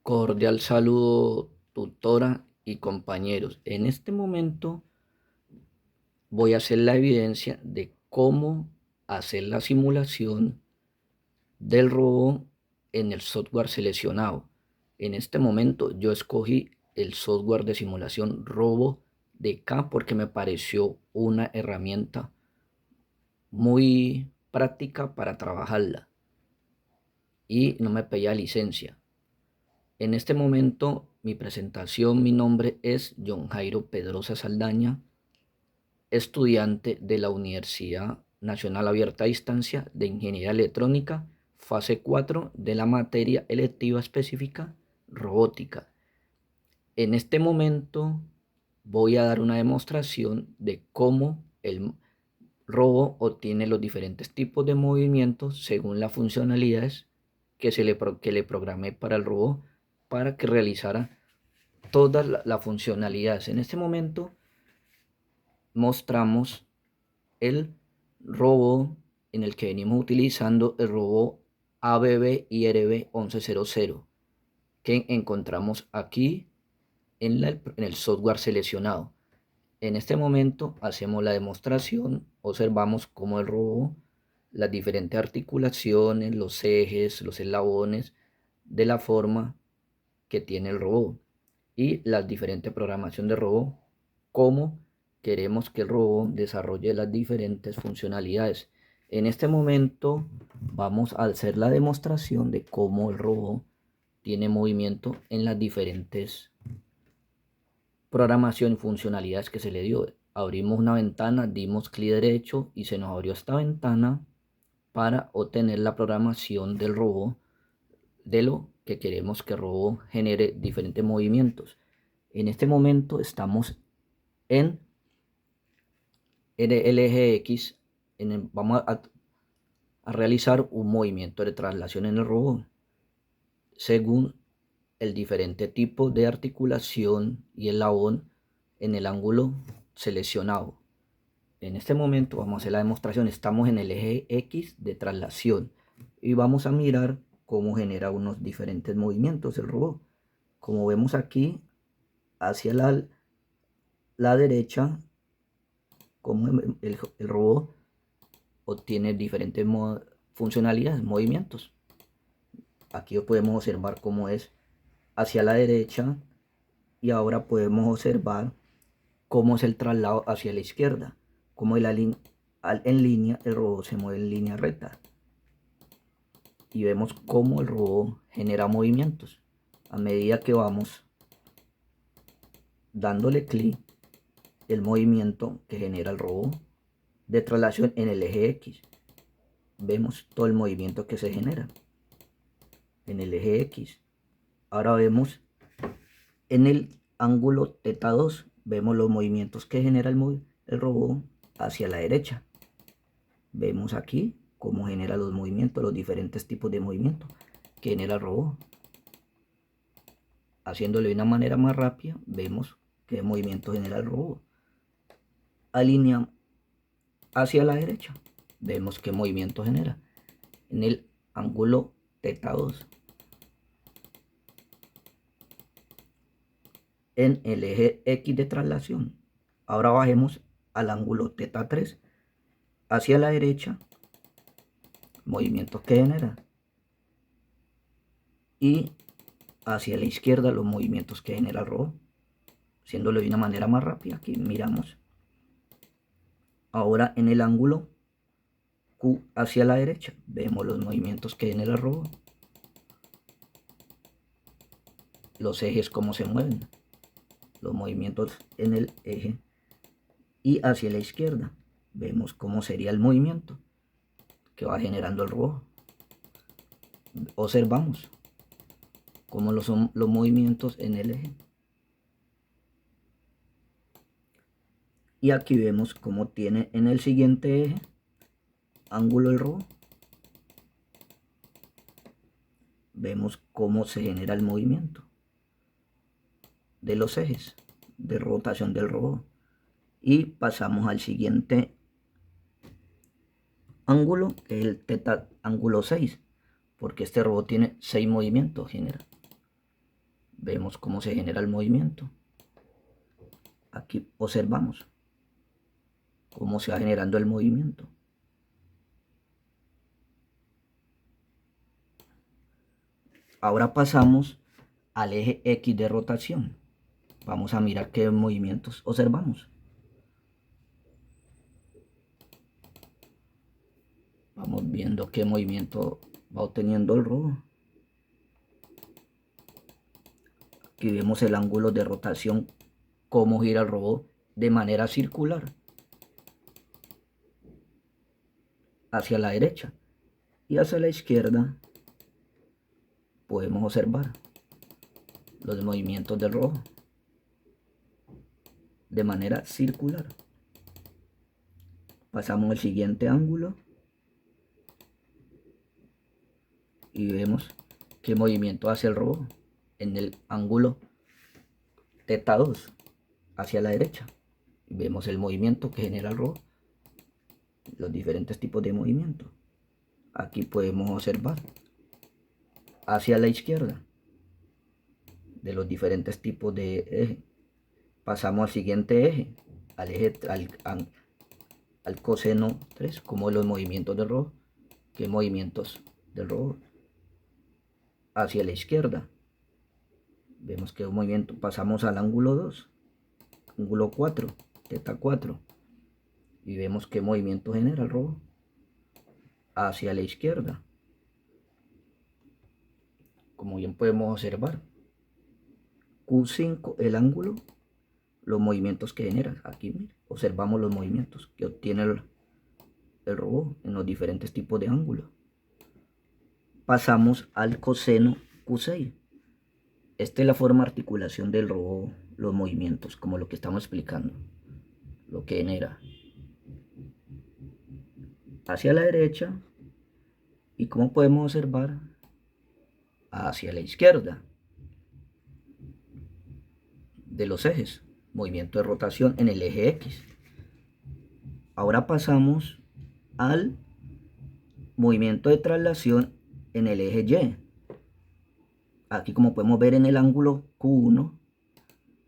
Cordial saludo, tutora y compañeros. En este momento voy a hacer la evidencia de cómo hacer la simulación del robot en el software seleccionado. En este momento yo escogí el software de simulación Robo de K porque me pareció una herramienta muy práctica para trabajarla y no me pedía licencia. En este momento, mi presentación, mi nombre es John Jairo Pedrosa Saldaña, estudiante de la Universidad Nacional Abierta a Distancia de Ingeniería Electrónica, fase 4 de la materia electiva específica robótica. En este momento voy a dar una demostración de cómo el robot obtiene los diferentes tipos de movimientos según las funcionalidades que le programé para el robot para que realizara todas las funcionalidades. En este momento mostramos el robot en el que venimos utilizando el robot ABB IRB 1100 que encontramos aquí en el software seleccionado. En este momento hacemos la demostración, observamos cómo el robot, las diferentes articulaciones, los ejes, los eslabones de la forma que tiene el robot y la diferente programación de robot, cómo queremos que el robot desarrolle las diferentes funcionalidades. En este momento vamos a hacer la demostración de cómo el robot tiene movimiento en las diferentes programación y funcionalidades que se le dio. Abrimos una ventana, dimos clic derecho y se nos abrió esta ventana para obtener la programación del robot de lo que queremos que el robot genere diferentes movimientos. En este momento estamos en el eje X, vamos a realizar un movimiento de traslación en el robot según el diferente tipo de articulación y eslabón en el ángulo seleccionado. En este momento vamos a hacer la demostración. Estamos en el eje X de traslación y vamos a mirar cómo genera unos diferentes movimientos el robot. Como vemos aquí, hacia la derecha, como el robot obtiene diferentes funcionalidades, movimientos. Aquí podemos observar cómo es hacia la derecha y ahora podemos observar cómo es el traslado hacia la izquierda, como en línea el robot se mueve en línea recta y vemos cómo el robot genera movimientos a medida que vamos dándole clic el movimiento que genera el robot de traslación en el eje X. Vemos todo el movimiento que se genera en el eje X. Ahora vemos en el ángulo θ2, vemos los movimientos que genera el robot hacia la derecha. Vemos aquí cómo genera los movimientos, los diferentes tipos de movimientos que genera el robot. Haciéndolo de una manera más rápida, vemos qué movimiento genera el robot. Alinea hacia la derecha, vemos qué movimiento genera en el ángulo θ2. En el eje X de traslación. Ahora bajemos al ángulo θ3 hacia la derecha, movimientos que genera, y hacia la izquierda los movimientos que genera el robot. Haciéndolo de una manera más rápida, aquí miramos. Ahora en el ángulo Q hacia la derecha, vemos los movimientos que genera el robot, los ejes cómo se mueven, los movimientos en el eje, y hacia la izquierda vemos cómo sería el movimiento que va generando el robot. Observamos cómo son los movimientos en el eje. Y aquí vemos cómo tiene en el siguiente eje ángulo el robot. Vemos cómo se genera el movimiento de los ejes de rotación del robot. Y pasamos al siguiente ángulo, que es el θ ángulo 6, porque este robot tiene 6 movimientos genera. Vemos cómo se genera el movimiento. Aquí observamos cómo se va generando el movimiento. Ahora pasamos al eje X de rotación. Vamos a mirar qué movimientos observamos. Vamos viendo qué movimiento va obteniendo el robot. Aquí vemos el ángulo de rotación, cómo gira el robot de manera circular hacia la derecha, y hacia la izquierda podemos observar los movimientos del robot de manera circular. Pasamos al siguiente ángulo y vemos qué movimiento hace el robot en el ángulo θ2 hacia la derecha. Vemos el movimiento que genera el robot, los diferentes tipos de movimiento. Aquí podemos observar hacia la izquierda de los diferentes tipos de eje. Pasamos al siguiente eje, al coseno 3, como los movimientos del robot. ¿Qué movimientos del robot? Hacia la izquierda. Vemos que un movimiento, pasamos al ángulo 2, ángulo 4, θ4. Y vemos qué movimiento genera el robot hacia la izquierda. Como bien podemos observar, Q5, el ángulo, los movimientos que genera. Aquí observamos los movimientos que obtiene el robot en los diferentes tipos de ángulos. Pasamos al coseno Q6. Esta es la forma de articulación del robot, los movimientos, como lo que estamos explicando, lo que genera hacia la derecha y como podemos observar hacia la izquierda de los ejes, movimiento de rotación en el eje X. Ahora pasamos al movimiento de traslación en el eje Y. Aquí, como podemos ver en el ángulo Q1,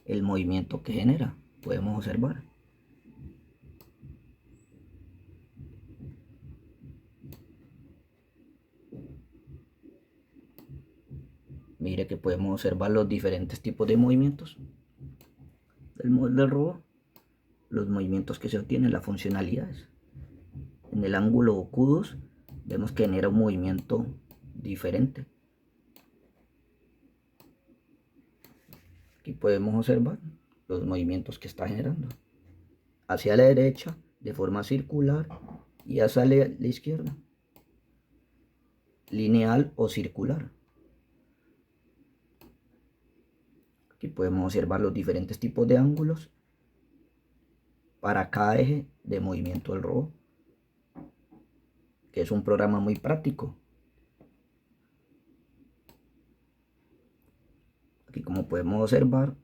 el movimiento que genera, podemos observar. Mire que podemos observar los diferentes tipos de movimientos del robot, los movimientos que se obtienen, las funcionalidades. En el ángulo Q2 vemos que genera un movimiento diferente. Aquí podemos observar los movimientos que está generando hacia la derecha de forma circular y hacia la izquierda, lineal o circular. Aquí podemos observar los diferentes tipos de ángulos para cada eje de movimiento del robot, que es un programa muy práctico. Aquí, como podemos observar,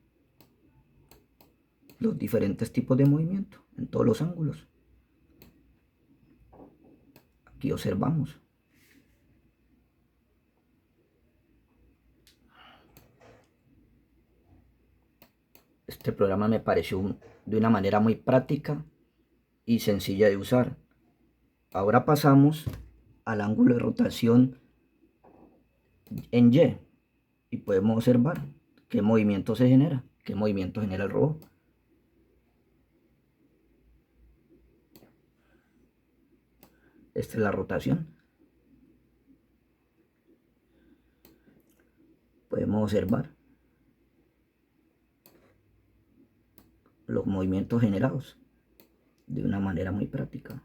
los diferentes tipos de movimiento en todos los ángulos. Aquí observamos. Este programa me pareció de una manera muy práctica y sencilla de usar. Ahora pasamos al ángulo de rotación en y podemos observar qué movimiento se genera, qué movimiento genera el robot. Esta es la rotación. Podemos observar los movimientos generados de una manera muy práctica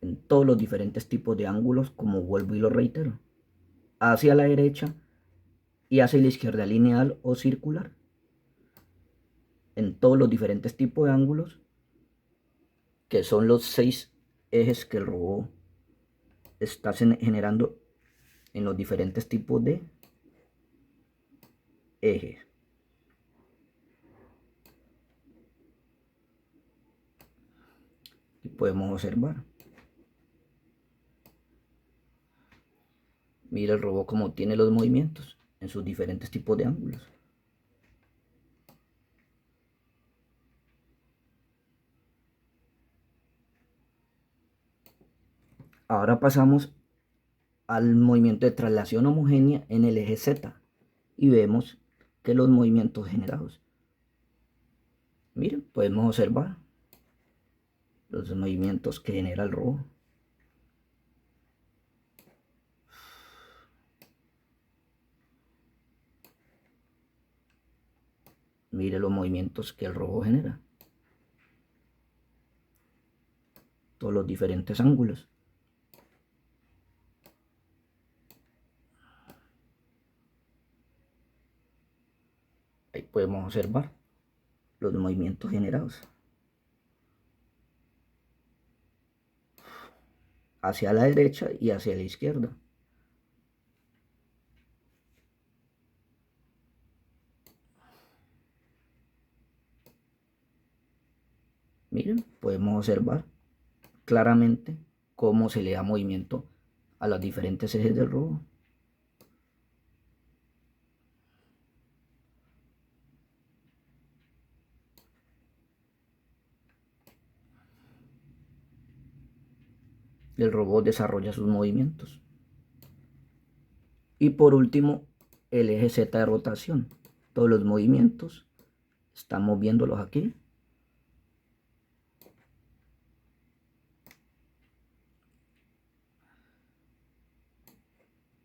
en todos los diferentes tipos de ángulos, como vuelvo y lo reitero, hacia la derecha y hacia la izquierda, lineal o circular, en todos los diferentes tipos de ángulos, que son los 6 ejes que el robot está generando en los diferentes tipos de ejes. Y podemos observar. Mira el robot como tiene los movimientos en sus diferentes tipos de ángulos. Ahora pasamos al movimiento de traslación homogénea en el eje Z y vemos que los movimientos generados, miren, podemos observar los movimientos que genera el robot. Mire los movimientos que el robot genera. Todos los diferentes ángulos. Ahí podemos observar los movimientos generados. Hacia la derecha y hacia la izquierda. Miren, podemos observar claramente cómo se le da movimiento a los diferentes ejes del robot. El robot desarrolla sus movimientos. Y por último, el eje Z de rotación. Todos los movimientos, estamos viéndolos aquí.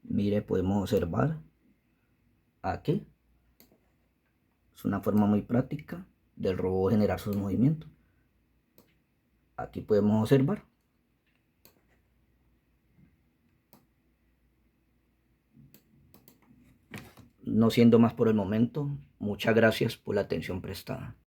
Mire, podemos observar aquí. Es una forma muy práctica del robot generar sus movimientos. Aquí podemos observar. No siendo más por el momento, muchas gracias por la atención prestada.